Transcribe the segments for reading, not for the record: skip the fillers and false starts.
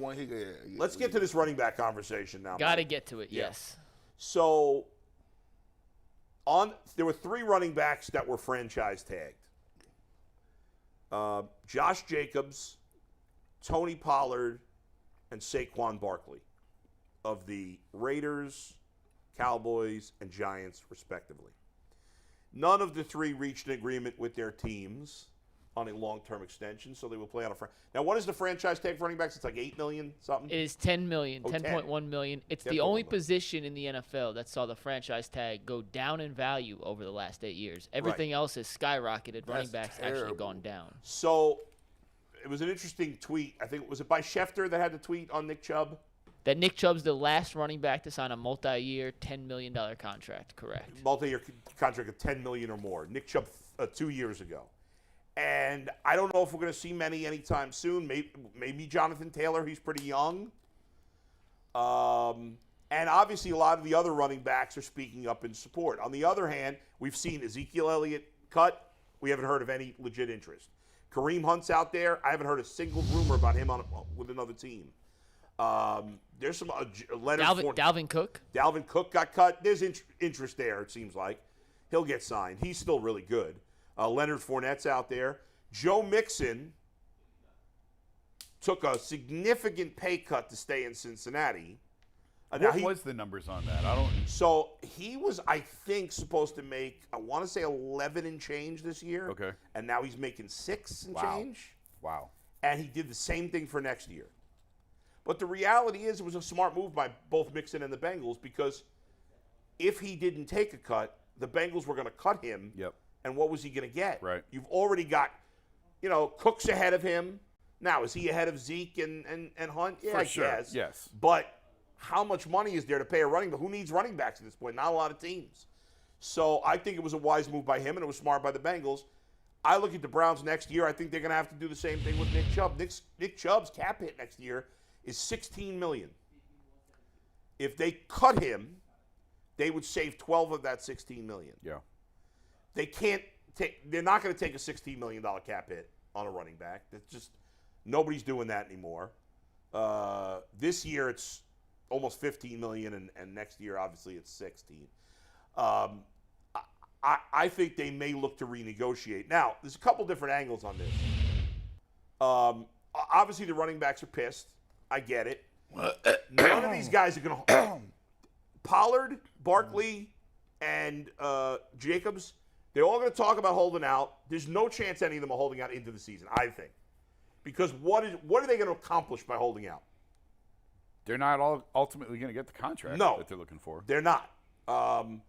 want him. Yeah, Let's get to this running back conversation now. Got to get to it, yes. So, there were 3 running backs that were franchise tagged. Josh Jacobs, Tony Pollard, and Saquon Barkley of the Raiders, Cowboys, and Giants, respectively. None of the 3 reached an agreement with their teams on a long-term extension, so they will play on a Now, what is the franchise tag for running backs? It's like $8 million something? It is $10 million, $10.1 million. It's the only position in the NFL that saw the franchise tag go down in value over the last 8 years. Everything else has skyrocketed. Running backs actually gone down. So, it was an interesting tweet. I think, was it by Schefter that had the tweet on Nick Chubb? That Nick Chubb's the last running back to sign a multi-year, $10 million contract, correct? Multi-year contract of $10 million or more. Nick Chubb 2 years ago. And I don't know if we're going to see many anytime soon. Maybe Jonathan Taylor, he's pretty young. And obviously a lot of the other running backs are speaking up in support. On the other hand, we've seen Ezekiel Elliott cut. We haven't heard of any legit interest. Kareem Hunt's out there. I haven't heard a single rumor about him with another team. There's some Dalvin Cook. Dalvin Cook got cut. There's interest there, it seems like. He'll get signed. He's still really good. Leonard Fournette's out there. Joe Mixon took a significant pay cut to stay in Cincinnati. What was the numbers on that? So he was, I think, supposed to make, I want to say 11 and change this year. Okay. And now he's making 6 and change. Wow. And he did the same thing for next year. But the reality is it was a smart move by both Mixon and the Bengals because if he didn't take a cut, the Bengals were going to cut him. Yep. And what was he going to get? Right. You've already got, Cook's ahead of him. Now, is he ahead of Zeke and Hunt? Yeah, I guess. Yes. But how much money is there to pay a running back? Who needs running backs at this point? Not a lot of teams. So I think it was a wise move by him, and it was smart by the Bengals. I look at the Browns next year. I think they're going to have to do the same thing with Nick Chubb. Nick Chubb's cap hit next year is $16 million. If they cut him, they would save 12 of that $16 million. Yeah. They're not going to take a $16 million cap hit on a running back. That's just, nobody's doing that anymore. This year it's almost $15 million, and next year obviously it's $16. I think they may look to renegotiate. Now, there's a couple different angles on this. Obviously the running backs are pissed. I get it. None of these guys are going to Pollard, Barkley, and Jacobs, they're all going to talk about holding out. There's no chance any of them are holding out into the season, I think. Because what are they going to accomplish by holding out? They're not all ultimately going to get the contract that they're looking for. They're not. None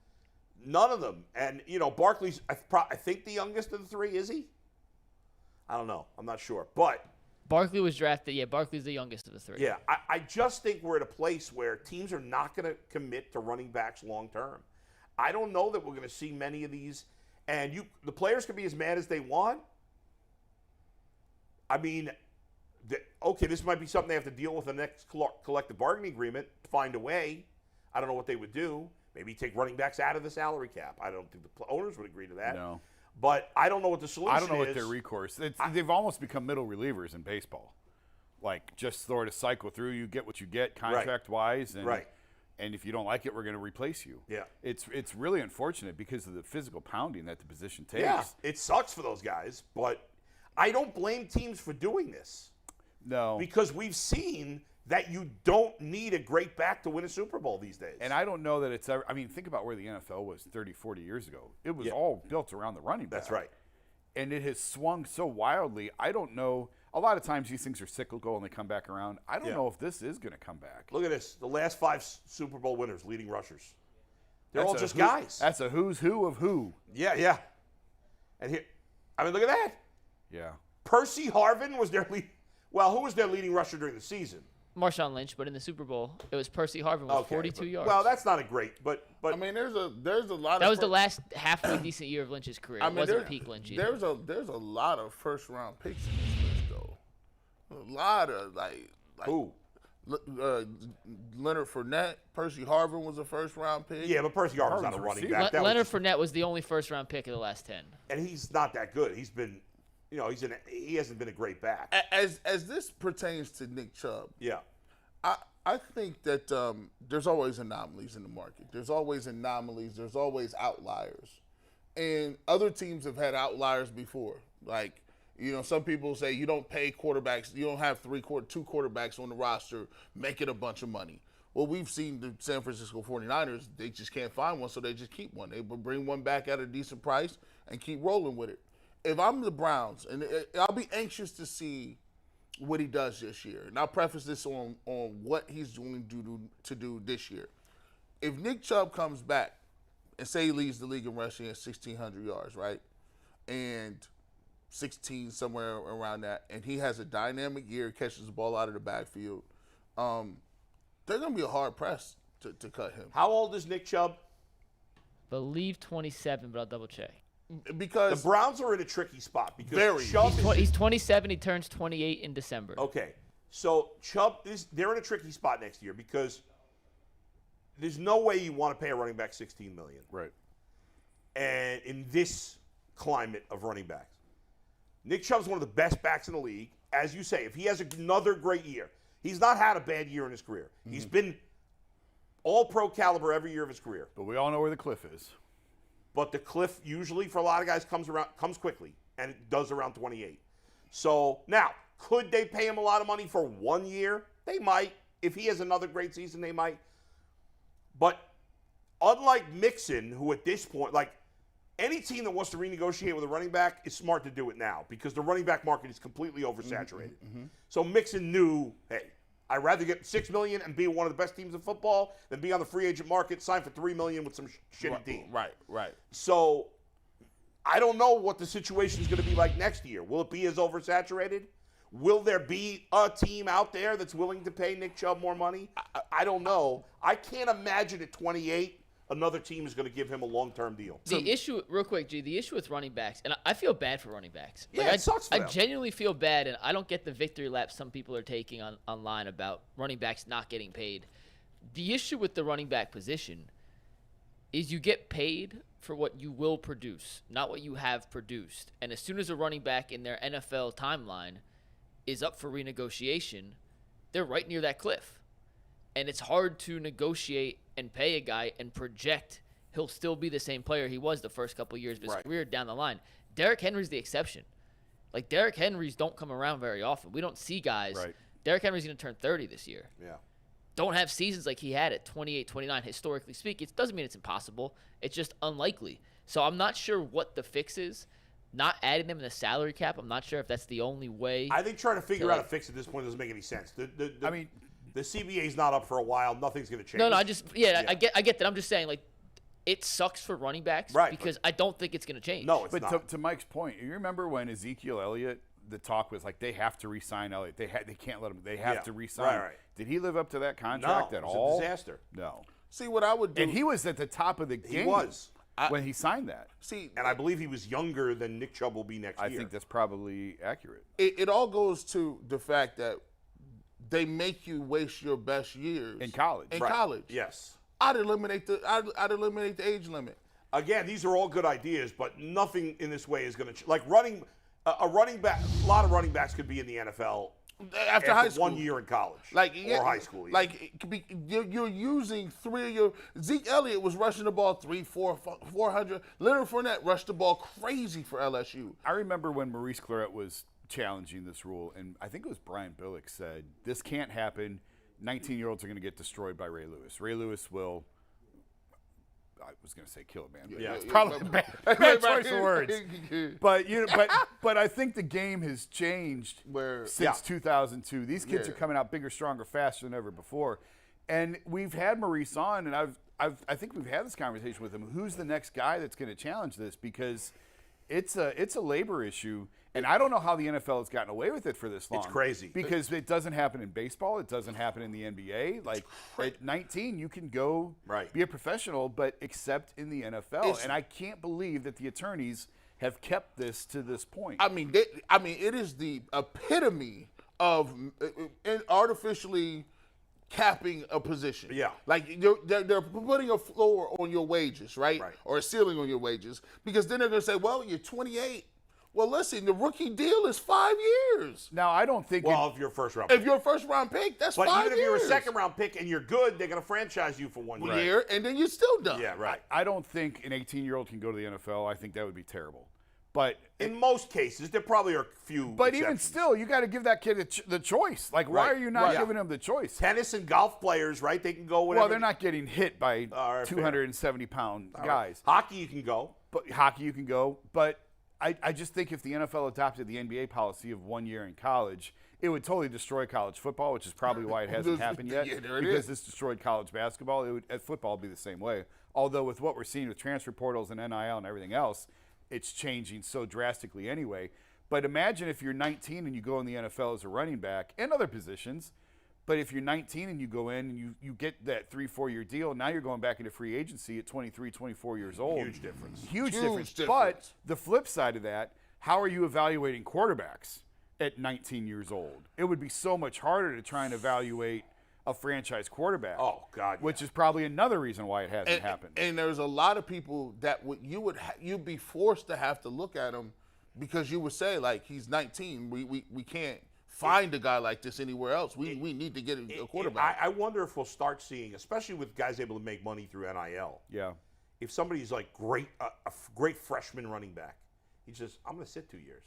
of them. And, Barkley's, I think, the youngest of the 3, is he? I don't know. I'm not sure. But Barkley was drafted. Yeah, Barkley's the youngest of the 3. Yeah, I just think we're at a place where teams are not going to commit to running backs long term. I don't know that we're going to see many of these. And the players can be as mad as they want. I mean, this might be something they have to deal with in the next collective bargaining agreement, find a way. I don't know what they would do. Maybe take running backs out of the salary cap. I don't think the owners would agree to that. No. But I don't know what the solution is. I don't know what their recourse. They've almost become middle relievers in baseball. Like, just sort of cycle through. You get what you get contract-wise. And, and if you don't like it, we're going to replace you. Yeah. It's really unfortunate because of the physical pounding that the position takes. Yeah, it sucks for those guys. But I don't blame teams for doing this. No. Because we've seen that you don't need a great back to win a Super Bowl these days. And I don't know that it's ever – I mean, think about where the NFL was 30, 40 years ago. It was all built around the running back. That's right. And it has swung so wildly. I don't know – a lot of times these things are cyclical and they come back around. I don't know if this is going to come back. Look at this. The last 5 Super Bowl winners, leading rushers. They're all just guys. That's a who's who of who. Yeah, yeah. And here – I mean, look at that. Yeah. Percy Harvin was their lead – well, who was their leading rusher during the season? Marshawn Lynch, but in the Super Bowl, it was Percy Harvin with 42 yards. Well, that's not a great, but I mean, there's a lot. That was the last halfway decent year of Lynch's career. It wasn't peak Lynch either. There's a lot of first round picks in this list, though. A lot of like who? Leonard Fournette, Percy Harvin was a first round pick. Yeah, but Percy Harvin's not a running back. Leonard Fournette was the only first round pick of the last 10. And he's not that good. He's been, he hasn't been a great back. As this pertains to Nick Chubb, Yeah. I think that there's always anomalies in the market. There's always anomalies. There's always outliers. And other teams have had outliers before. Like, some people say you don't pay quarterbacks. You don't have two quarterbacks on the roster making a bunch of money. Well, we've seen the San Francisco 49ers, they just can't find one, so they just keep one. They bring one back at a decent price and keep rolling with it. If I'm the Browns, and I'll be anxious to see what he does this year. And I'll preface this on what he's going to do this year. If Nick Chubb comes back and say he leads the league in rushing at 1,600 yards, right? And 16, somewhere around that, and he has a dynamic year, catches the ball out of the backfield, they're going to be a hard press to cut him. How old is Nick Chubb? Believe 27, but I'll double check. Because the Browns are in a tricky spot because Chubb he's 27. He turns 28 in December. Okay, so Chubb they're in a tricky spot next year because there's no way you want to pay a running back $16 million. Right. And in this climate of running backs, Nick Chubb's one of the best backs in the league. As you say, if he has another great year, he's not had a bad year in his career. Mm-hmm. He's been all-pro caliber every year of his career. But we all know where the cliff is. But the cliff usually for a lot of guys comes quickly, and it does around 28. So now, could they pay him a lot of money for 1 year? They might. If he has another great season, they might. But unlike Mixon, who at this point, like any team that wants to renegotiate with a running back is smart to do it now because the running back market is completely oversaturated. Mm-hmm. So Mixon knew, hey, I'd rather get $6 million and be one of the best teams in football than be on the free agent market, sign for $3 million with some shitty team. Right. So I don't know what the situation is going to be like next year. Will it be as oversaturated? Will there be a team out there that's willing to pay Nick Chubb more money? I don't know. I can't imagine at 28 another team is going to give him a long-term deal. The issue, real quick, G, the issue with running backs, and I feel bad for running backs. Yeah, it sucks for them. I genuinely feel bad, and I don't get the victory lap some people are taking online about running backs not getting paid. The issue with the running back position is you get paid for what you will produce, not what you have produced. And as soon as a running back in their NFL timeline is up for renegotiation, they're right near that cliff. And it's hard to negotiate and pay a guy and project he'll still be the same player he was the first couple years of his career down the line. Derrick Henry's the exception. Like, Derrick Henry's don't come around very often. We don't see guys. Right. Derrick Henry's going to turn 30 this year. Yeah. Don't have seasons like he had at 28, 29, historically speaking. It doesn't mean it's impossible. It's just unlikely. So I'm not sure what the fix is. Not adding them in the salary cap, I'm not sure if that's the only way. I think trying to figure out a fix at this point doesn't make any sense. The CBA's not up for a while. Nothing's going to change. No, I get that. I'm just saying, like, it sucks for running backs because I don't think it's going to change. No, it's not. But to Mike's point, you remember when Ezekiel Elliott, the talk was like they have to re-sign Elliott. They can't let him. They have to re-sign. Right. Did he live up to that contract at all? No, it was a disaster. No. See, what I would do. And he was at the top of the game. He was. When he signed that. And I believe he was younger than Nick Chubb will be next year. I think that's probably accurate. It all goes to the fact that they make you waste your best years in college. College. Yes. I'd eliminate the age limit. Again, these are all good ideas, but nothing in this way is going to like running a running back. A lot of running backs could be in the NFL after high school, 1 year in college, or high school. Yeah. Like you're using three of your. Zeke Elliott was rushing the ball 400. Leonard Fournette rushed the ball crazy for LSU. I remember when Maurice Clarett was challenging this rule, and I think it was Brian Billick said, this can't happen. 19-year-olds are going to get destroyed by Ray Lewis. Ray Lewis will, I was going to say kill a man. Yeah, it's probably a bad choice of words. But I think the game has changed since 2002. These kids are coming out bigger, stronger, faster than ever before. And we've had Maurice on, and I think we've had this conversation with him. Who's the next guy that's going to challenge this? Because it's a labor issue. And I don't know how the NFL has gotten away with it for this long. It's crazy. Because it doesn't happen in baseball. It doesn't happen in the NBA. Like, at 19, you can go be a professional, but except in the NFL. And I can't believe that the attorneys have kept this to this point. I mean, it is the epitome of artificially capping a position. Yeah. Like, they're putting a floor on your wages, right? Or a ceiling on your wages. Because then they're going to say, well, you're 28. Well, listen, the rookie deal is 5 years. Now, I don't think. Well, if you're a first-round If pick. you're a first-round pick, that's 5 But years. even if you're a second-round pick and you're good, they're going to franchise you for 1 year. And then you're still done. Yeah, right. I don't think an 18-year-old can go to the NFL. I think that would be terrible. But In most cases, there probably are a few But even exceptions. still, you got to give that kid the choice. Like, why Right. are you not Right. giving him the choice? Tennis and golf players, right? They can go whatever. Well, they're not getting hit by All right, fair. 270-pound guys. Hockey, you can go. But hockey, you can go. But I just think if the NFL adopted the NBA policy of 1 year in college, it would totally destroy college football, which is probably why it hasn't happened yet. Yeah, there it because is. this destroyed college basketball. Football would be the same way. Although with what we're seeing with transfer portals and NIL and everything else, it's changing so drastically anyway. But imagine if you're 19 and you go in the NFL as a running back and other positions. But if you're 19 and you go in and you get that 3-4 year deal, now you're going back into free agency at 23, 24 years old. Huge difference. Huge difference. difference. But the flip side of that, how are you evaluating quarterbacks at 19 years old? It would be so much harder to try and evaluate a franchise quarterback. Oh, God, Which is probably another reason why it hasn't happened. And there's a lot of people that you'd be forced to have to look at him because you would say, like, he's 19. We can't find a guy like this anywhere else. We need to get a quarterback. I wonder if we'll start seeing, especially with guys able to make money through NIL. Yeah. If somebody's like a great freshman running back, he says, I'm going to sit 2 years.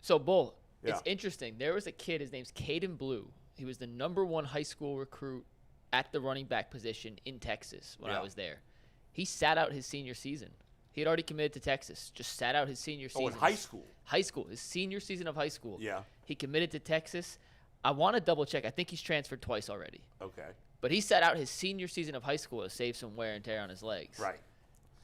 So, Bull, Yeah. it's interesting. There was a kid, his name's Caden Blue. He was the #1 high school recruit at the running back position in Texas when I was there. He sat out his senior season. He had already committed to Texas, just sat out his senior season. Oh, in high school? High school, his senior season of high school. Yeah. He committed to Texas. I want to double check. I think he's transferred twice already. Okay. But he sat out his senior season of high school to save some wear and tear on his legs. Right.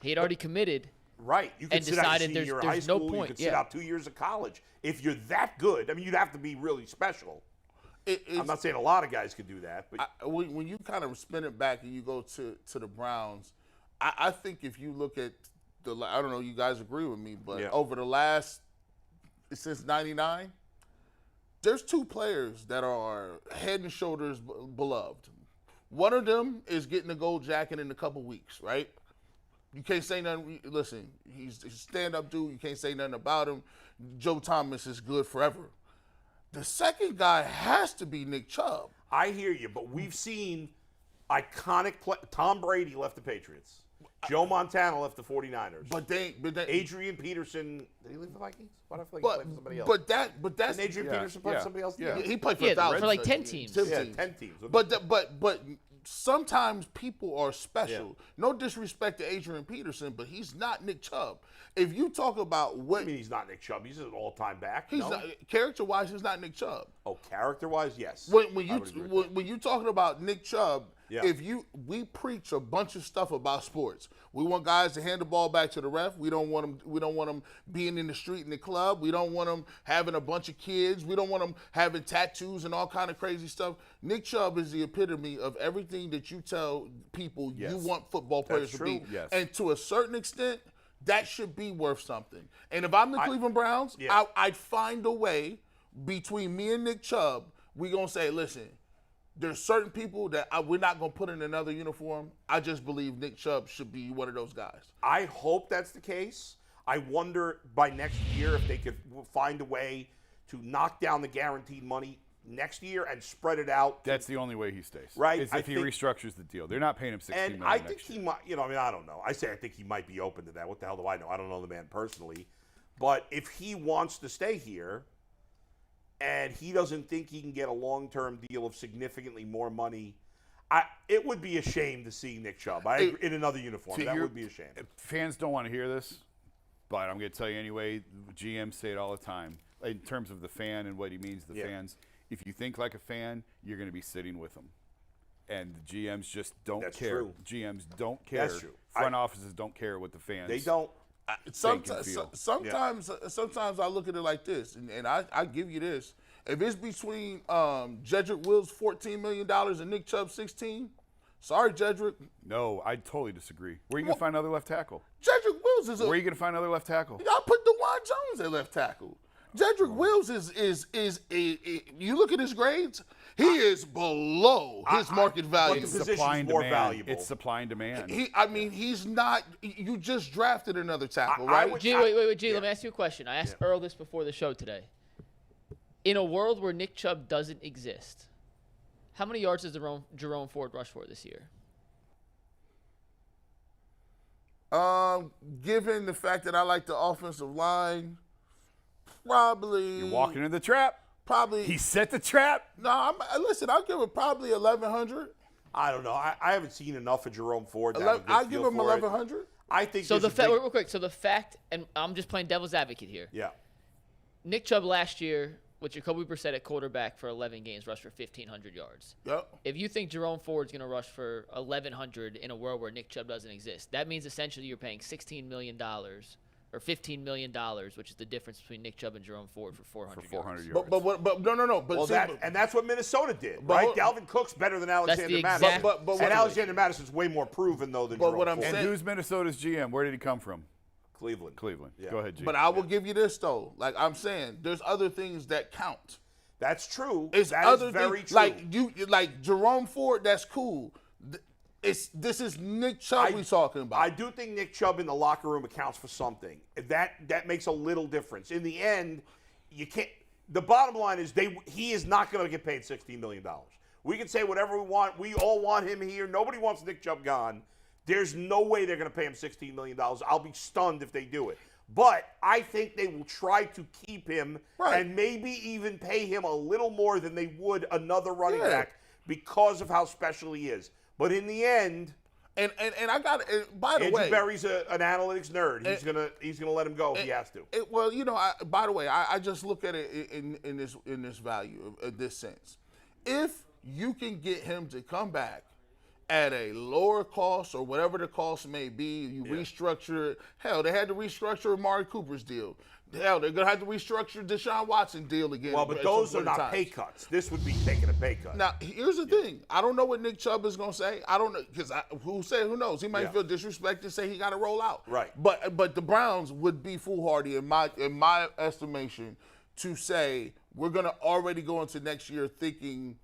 He had already committed. Right. You can And sit out decided your senior year of there's high no school. point, You can sit yeah. out 2 years of college. If you're that good, I mean, you'd have to be really special. I'm not saying a lot of guys could do that, but when you kind of spin it back and you go to the Browns, I think if you look at I don't know, you guys agree with me, but Yeah. over the last, since 99, there's two players that are head and shoulders beloved. One of them is getting a gold jacket in a couple weeks, right? You can't say nothing. Listen, he's a stand-up dude. You can't say nothing about him. Joe Thomas is good forever. The second guy has to be Nick Chubb. I hear you, but we've seen iconic play. Tom Brady left the Patriots. Joe Montana left the 49ers. But they Adrian Peterson, did he leave the Vikings? Why do I feel like he played for somebody else? but that's Didn't Adrian Peterson play for somebody else? Yeah. he played for Yeah, 1,000 for like 10 teams. Yeah, 10 teams. But sometimes people are special. No disrespect to Adrian Peterson, but he's not Nick Chubb. If you talk about what I mean, he's not Nick Chubb. He's an all-time back. he's no? not, character-wise, he's not Nick Chubb. Oh, character-wise, yes. When I would agree with that. when you talking about Nick Chubb, Yeah. we preach a bunch of stuff about sports. We want guys to hand the ball back to the ref. We don't want them being in the street in the club. We don't want them having a bunch of kids. We don't want them having tattoos and all kind of crazy stuff. Nick Chubb is the epitome of everything that you tell people you Yes. want football players That's to be. true. Yes. And to a certain extent, that should be worth something. And if I'm the Cleveland Browns, Yeah. I'd find a way between me and Nick Chubb. We gonna say, listen, there's certain people that we're not gonna put in another uniform. I just believe Nick Chubb should be one of those guys. I hope that's the case. I wonder by next year if they could find a way to knock down the guaranteed money next year and spread it out. That's the only way he stays. Right, Is I if he think- restructures the deal. They're not paying him $16 million And I think next he year. might, I mean, I don't know. I think he might be open to that. What the hell do I know? I don't know the man personally. But if he wants to stay here and he doesn't think he can get a long-term deal of significantly more money, it would be a shame to see Nick Chubb in another uniform. To That your- would be a shame. Fans don't want to hear this, but I'm going to tell you anyway. GMs say it all the time in terms of the fan and what he means to the Yeah. fans. If you think like a fan, you're going to be sitting with them. And the GMs just don't That's care. true. GMs don't care. That's true. Front offices don't care what the fans. They don't. Sometimes, feel. sometimes I look at it like this, and I give you this. If it's between Jedrick Wills $14 million and Nick Chubb 16, sorry, Jedrick. No, I totally disagree. Where are you going to find another left tackle? Jedrick Wills is Where are you going to find another left tackle? Y'all put DeJuan Jones at left tackle. Jedrick Wills is you look at his grades, He is below his market value. But the position's more valuable. It's supply and demand. He's not. You just drafted another tackle, right? G, wait, G. Let me ask you a question. I asked Earl this before the show today. In a world where Nick Chubb doesn't exist, how many yards does Jerome Ford rush for this year? Given the fact that I like the offensive line, probably. You're walking in the trap. Probably. He set the trap. No, listen, I'll give it probably 1,100. I don't know. I haven't seen enough of Jerome Ford. I'll give him 1,100. I think so. Real quick. So the fact, and I'm just playing devil's advocate here. Yeah. Nick Chubb last year with Jacoby Brissett at quarterback for 11 games rushed for 1,500 yards. Yep. If you think Jerome Ford's going to rush for 1,100 in a world where Nick Chubb doesn't exist, that means essentially you're paying $16 million or $15 million, which is the difference between Nick Chubb and Jerome Ford for 400 yards. But no. But that's what Minnesota did, right? Dalvin Cook's better than Alexander Madison. And Alexander Madison's way more proven, though, than Jerome Ford. And who's Minnesota's GM? Where did he come from? Cleveland. Yeah. Go ahead, G. But I will give you this, though. Like I'm saying, there's other things that count. That's true. That is very true. Like Jerome Ford, that's cool. This is Nick Chubb we're talking about. I do think Nick Chubb in the locker room accounts for something. That makes a little difference. In the end, you can't. The bottom line is he is not going to get paid $16 million. We can say whatever we want. We all want him here. Nobody wants Nick Chubb gone. There's no way they're going to pay him $16 million. I'll be stunned if they do it. But I think they will try to keep him and maybe even pay him a little more than they would another running back because of how special he is. But in the end, and I got by the way, Andrew Berry's an analytics nerd. He's gonna let him go if he has to. Well, by the way, I just look at it in this value, in this sense. If you can get him to come back at a lower cost or whatever the cost may be, you restructure it. Hell, they had to restructure Amari Cooper's deal. Hell, they're going to have to restructure Deshaun Watson deal again. Well, but those are not pay cuts. This would be taking a pay cut. Now, here's the thing. I don't know what Nick Chubb is going to say. I don't know, because who knows? He might feel disrespected and say he got to roll out. Right. But the Browns would be foolhardy in my estimation to say we're going to already go into next year thinking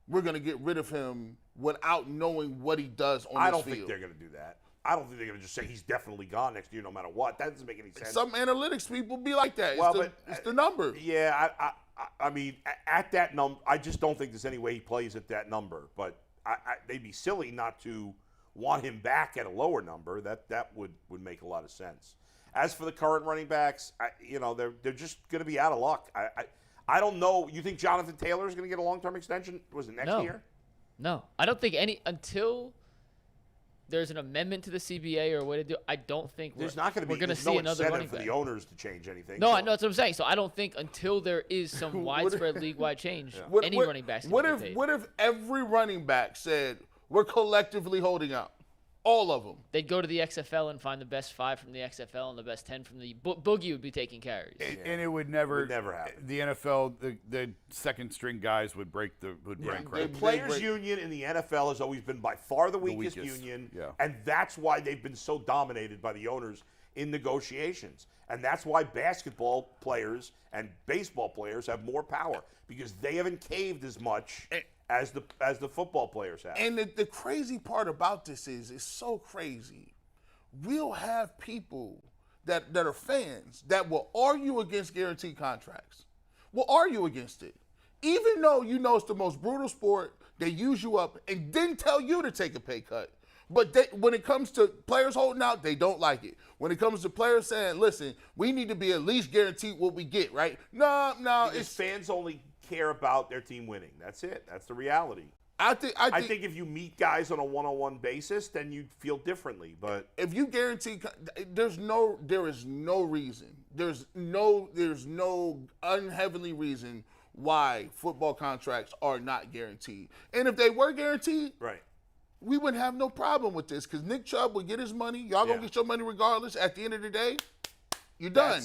we're going to get rid of him without knowing what he does on the field. I don't think they're going to do that. I don't think they're going to just say he's definitely gone next year no matter what. That doesn't make any sense. Some analytics people be like that. It's the number. Yeah, I mean, at that number, I just don't think there's any way he plays at that number. But they'd be silly not to want him back at a lower number. That would make a lot of sense. As for the current running backs, they're just going to be out of luck. I don't know. You think Jonathan Taylor is going to get a long-term extension? Was it next year? No, I don't think until there's an amendment to the CBA or a way to do. I don't think we're going to see another running back. For the owners to change anything. No, I know that's what I'm saying. So I don't think until there is some widespread league-wide change, running backs. What if every running back said we're collectively holding out? All of them. They'd go to the XFL and find the best 5 from the XFL and the best 10 from the Boogie would be taking carries. And it would never happen. The NFL, the second string guys would break rank. The players' union in the NFL has always been by far the weakest union, and that's why they've been so dominated by the owners in negotiations. And that's why basketball players and baseball players have more power, because they haven't caved as much as the football players have. And the crazy part about this is, it's so crazy. We'll have people that are fans that will argue against guaranteed contracts. Will argue against it. Even though it's the most brutal sport, they use you up and then tell you to take a pay cut. But when it comes to players holding out, they don't like it. When it comes to players saying, listen, we need to be at least guaranteed what we get, right? No. Because fans only care about their team winning. That's it. That's the reality. I think if you meet guys on a one-on-one basis, then you'd feel differently. But if you guarantee, there is no reason. There's no unheavenly reason why football contracts are not guaranteed. And if they were guaranteed, we wouldn't have no problem with this, because Nick Chubb would get his money. Y'all gonna get your money regardless. At the end of the day, you're done.